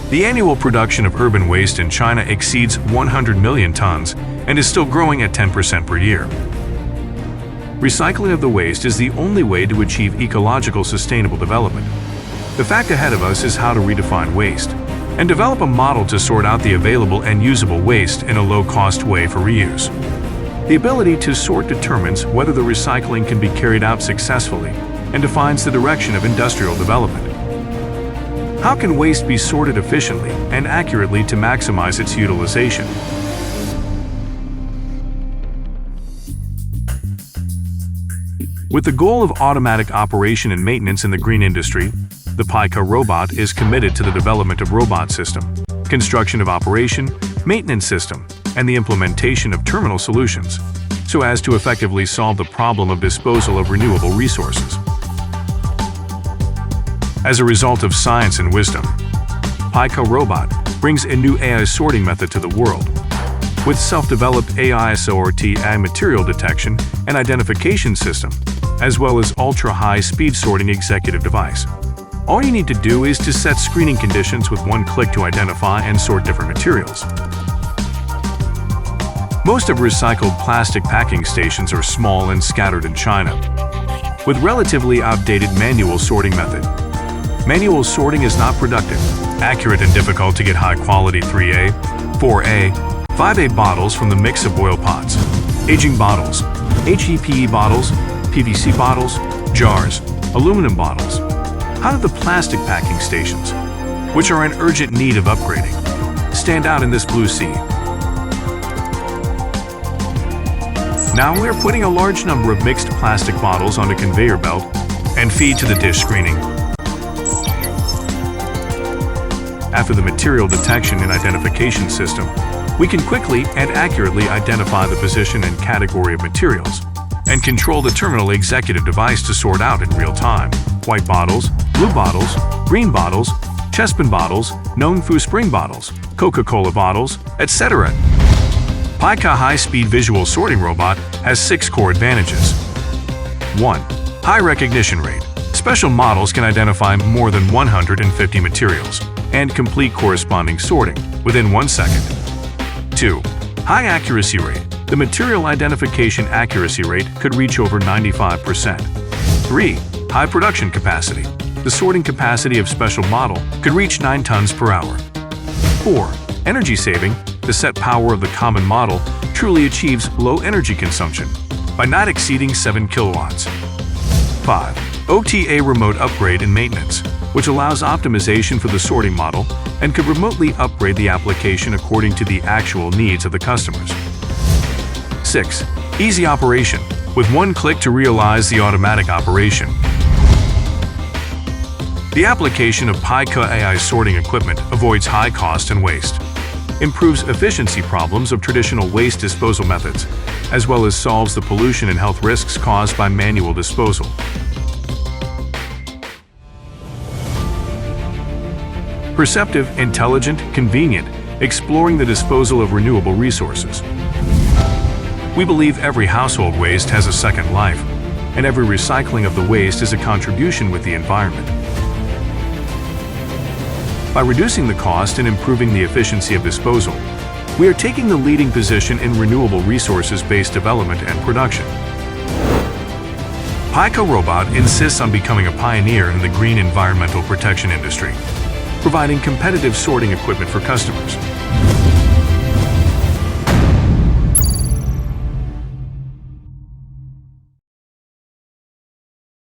The annual production of urban waste in China exceeds 100 million tons and is still growing at 10% per year. Recycling of the waste is the only way to achieve ecological sustainable development. The fact ahead of us is how to redefine waste and develop a model to sort out the available and usable waste in a low-cost way for reuse. The ability to sort determines whether the recycling can be carried out successfully and defines the direction of industrial development. How can waste be sorted efficiently and accurately to maximize its utilization? With the goal of automatic operation and maintenance in the green industry, the Paike robot is committed to the development of robot system, construction of operation, maintenance system, and the implementation of terminal solutions, so as to effectively solve the problem of disposal of renewable resources. As a result of science and wisdom, Paike robot brings a new AI sorting method to the world. With self-developed AI SORT material detection and identification system, as well as ultra-high-speed sorting executive device. All you need to do is to set screening conditions with one click to identify and sort different materials. Most of recycled plastic packing stations are small and scattered in China, with relatively outdated manual sorting method. Manual sorting is not productive, accurate, and difficult to get high-quality 3A, 4A, 5A bottles from the mix of oil pots, aging bottles, HDPE bottles, PVC bottles, jars, aluminum bottles, out of the plastic packing stations, which are in urgent need of upgrading, stand out in this blue sea. Now we are putting a large number of mixed plastic bottles on a conveyor belt and feed to the dish screening. After the material detection and identification system, we can quickly and accurately identify the position and category of materials and control the terminal executive device to sort out in real time white bottles, blue bottles, green bottles, Chespin bottles, Nongfu spring bottles, Coca-Cola bottles, etc. Paike high-speed visual sorting robot has 6 core advantages. 1. High recognition rate. Special models can identify more than 150 materials and complete corresponding sorting within 1 second. 2. High accuracy rate. The material identification accuracy rate could reach over 95%. 3. High production capacity. The sorting capacity of special model could reach 9 tons per hour. 4. Energy saving. The set power of the common model truly achieves low energy consumption by not exceeding 7 kilowatts. 5. OTA remote upgrade and maintenance, which allows optimization for the sorting model and could remotely upgrade the application according to the actual needs of the customers. 6. Easy operation, with one click to realize the automatic operation. The application of Paike AI sorting equipment avoids high cost and waste, improves efficiency problems of traditional waste disposal methods, as well as solves the pollution and health risks caused by manual disposal. Perceptive, intelligent, convenient, exploring the disposal of renewable resources. We believe every household waste has a second life, and every recycling of the waste is a contribution with the environment. By reducing the cost and improving the efficiency of disposal, we are taking the leading position in renewable resources-based development and production. Paike Robot insists on becoming a pioneer in the green environmental protection industry, providing competitive sorting equipment for customers.